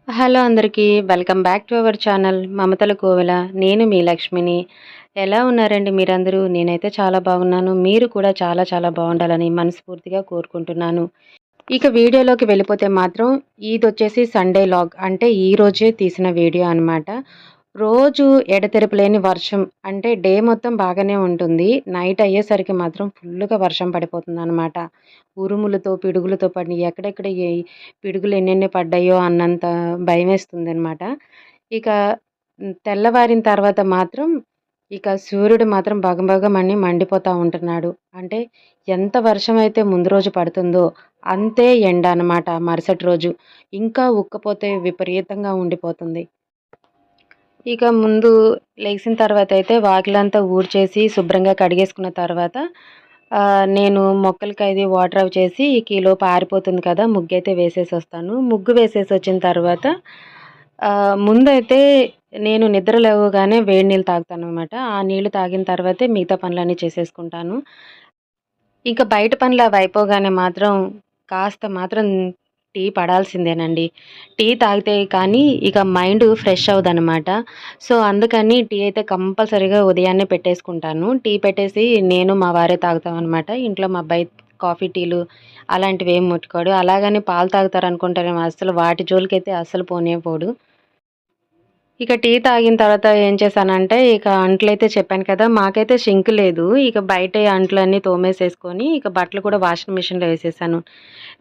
Hello అందరికీ welcome back to our channel మమతల కోవెల. నేను మీ లక్ష్మిని. ఎలా ఉన్నారండి మీరందరూ? నేనైతే చాలా బాగున్నాను. మీరు కూడా చాలా చాలా బాగుండాలని మనస్ఫూర్తిగా కోరుకుంటున్నాను. ఇక వీడియోలోకి వెళ్ళిపోతే మాత్రం ఇదొచ్చేసి సండే లాగ్, అంటే ఈ రోజే తీసిన వీడియో అనమాట. రోజు ఎడతెరపలేని వర్షం, అంటే డే మొత్తం బాగానే ఉంటుంది. నైట్ అయ్యేసరికి మాత్రం ఫుల్లుగా వర్షం పడిపోతుందనమాట. ఉరుములతో, పిడుగులతో పడి ఎక్కడెక్కడ పిడుగులు ఎన్నెన్ని పడ్డాయో అన్నంత భయమేస్తుందనమాట. ఇక తెల్లవారిన తర్వాత మాత్రం ఇక సూర్యుడు మాత్రం భగభగమని మండిపోతా ఉంటున్నాడు. అంటే ఎంత వర్షమైతే ముందు రోజు పడుతుందో అంతే ఎండ అనమాట మరుసటి రోజు. ఇంకా ఉక్కపోతే విపరీతంగా ఉండిపోతుంది. ఇక ముందు లెగిసిన తర్వాతయితే వాకిలంతా ఊడ్చేసి శుభ్రంగా కడిగేసుకున్న తర్వాత నేను మొక్కలకది వాటర్ అవి చేసి ఇక ఈలోపు ఆరిపోతుంది కదా! ముగ్గైతే వేసేసొస్తాను. ముగ్గు వేసేసొచ్చిన తర్వాత ముందైతే నేను నిద్ర లేవగానే వేడి నీళ్ళు తాగుతాననమాట. ఆ నీళ్ళు తాగిన తర్వాతే మిగతా పనులన్నీ చేసేసుకుంటాను. ఇంక బయట పనులు అవయిపోగానే మాత్రం కాస్త మాత్రం టీ పడాల్సిందేనండి. టీ తాగితే కానీ ఇక మైండ్ ఫ్రెష్ అవ్వదనమాట. సో, అందుకని టీ అయితే కంపల్సరీగా ఉదయాన్నే పెట్టేసుకుంటాను. టీ పెట్టేసి నేను, మా వారే తాగుతామనమాట. ఇంట్లో మా అబ్బాయి కాఫీ, టీలు అలాంటివేం ముట్టుకోడు. అలాగని పాలు తాగుతారనుకుంటారేమో, అస్సలు వాటి జోలికైతే అస్సలు పోనే పోడు. ఇక టీ తాగిన తర్వాత ఏం చేశానంటే, ఇక అంట్లయితే చెప్పాను కదా! మాకైతే సింక్ లేదు. ఇక బయటే అంట్లన్నీ తోమేసేసుకొని, ఇక బట్టలు కూడా వాషింగ్ మిషన్‌లో వేసేసాను.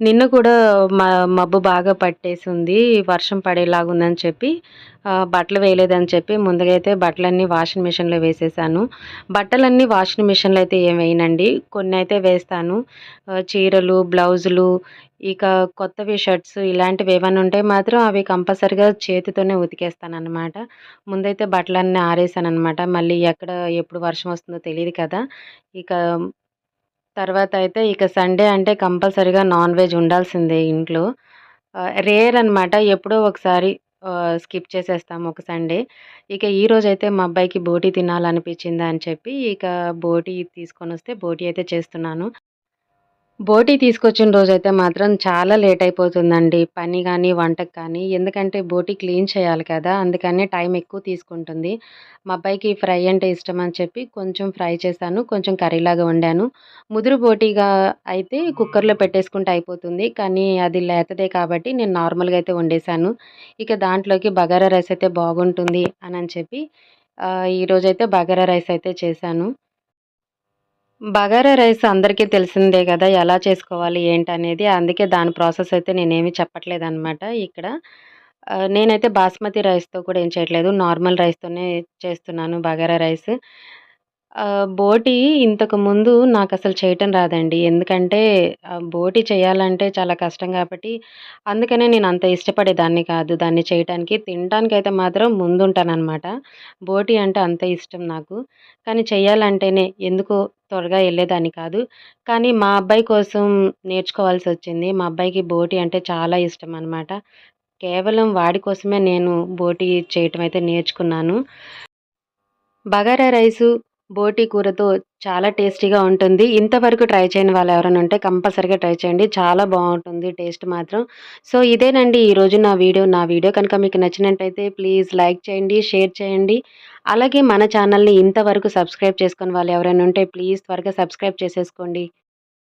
నిన్న కూడా మ మబ్బు బాగా పట్టేసుంది. వర్షం పడేలాగుందని చెప్పి బట్టలు వేయలేదని చెప్పి ముందుగా అయితే బట్టలన్నీ వాషింగ్ మిషన్‌లో వేసేసాను. బట్టలన్నీ వాషింగ్ మిషన్‌లో అయితే ఏం వేయనండి. కొన్నైతే వేస్తాను. చీరలు, బ్లౌజులు, ఇక కొత్తవి షర్ట్స్ ఇలాంటివి ఏవన్నా ఉంటే మాత్రం అవి కంపల్సరీగా చేతితోనే ఉతికేస్తాననమాట. ముందైతే బట్టలన్నీ ఆరేసాననమాట. మళ్ళీ ఎక్కడ ఎప్పుడు వర్షం వస్తుందో తెలీదు కదా! ఇక తర్వాత అయితే ఇక సండే అంటే కంపల్సరీగా నాన్ వెజ్ ఉండాల్సిందే ఇంట్లో. రేర్ అనమాట. ఎప్పుడో ఒకసారి స్కిప్ చేసేస్తాము ఒక సండే. ఇక ఈరోజైతే మా అబ్బాయికి బోటి తినాలనిపించిందని చెప్పి ఇక బోటి తీసుకొనొస్తే బోటి అయితే చేస్తున్నాను. బోటీ తీసుకొచ్చిన రోజైతే మాత్రం చాలా లేట్ అయిపోతుందండి. పని గాని, వంటకి కానీ. ఎందుకంటే బోటీ క్లీన్ చేయాలి కదా! అందుకనే టైం ఎక్కువ తీసుకుంటుంది. మా అబ్బాయికి ఫ్రై అంటే ఇష్టమని చెప్పి కొంచెం ఫ్రై చేశాను. కొంచెం కర్రీలాగా వండాను. ముదురు బోటీగా అయితే కుక్కర్‌లో పెట్టేసుకుంటే అయిపోతుంది. కానీ అది లేతదే కాబట్టి నేను నార్మల్‌గా అయితే వండేశాను. ఇక దాంట్లోకి బగారా రైస్ అయితే బాగుంటుంది అనని చెప్పి ఈరోజైతే బగారా రైస్ అయితే చేశాను. బగారా రైస్ అందరికీ తెలిసిందే గదా! ఎలా చేసుకోవాలి ఏంటనేది. అందుకే దాని ప్రాసెస్ అయితే నేనేమి చెప్పట్లేదనమాట ఇక్కడ. నేనైతే బాస్మతి రైస్‌తో కూడా ఏం చేయట్లేదు. నార్మల్ రైస్‌తోనే చేస్తున్నాను బగారా రైస్. బోటీ ఇంతకుముందు నాకసలు చేయటం రాదండి. ఎందుకంటే బోటీ చేయాలంటే చాలా కష్టం గాబట్టి, అందుకనే నేనంత ఇష్టపడేదాన్ని కాదు దాన్ని చేయటానికి. తినటానికైతే మాత్రం ముందుంటాననమాట. బోటీ అంటే అంత ఇష్టం నాకు. కానీ చెయ్యాలంటేనే ఎందుకో త్వరగా ఎళ్ళేదాన్ని కాదు. కానీ మా అబ్బాయి కోసం నేర్చుకోవాల్సొచ్చింది. మా అబ్బాయికి బోటీ అంటే చాలా ఇష్టమనమాట. కేవలం వాడి కోసమే నేను బోటీ చేయటం అయితే నేర్చుకున్నాను. బగారా రైసు, బోటీ కూరతో చాలా టేస్టీగా ఉంటుంది. ఇంతవరకు ట్రై చేయని వాళ్ళు ఎవరైనా ఉంటే కంపల్సరీగా ట్రై చేయండి. చాలా బావుంటుంది టేస్ట్ మాత్రం. సో, ఇదేనండి ఈరోజు నా వీడియో. నా వీడియో కనుక మీకు నచ్చినట్టయితే ప్లీజ్ లైక్ చేయండి, షేర్ చేయండి. అలాగే మన ఛానల్‌ని ఇంతవరకు సబ్స్క్రైబ్ చేసుకోని వాళ్ళు ఎవరైనా ఉంటే ప్లీజ్ త్వరగా సబ్స్క్రైబ్ చేసేసుకోండి.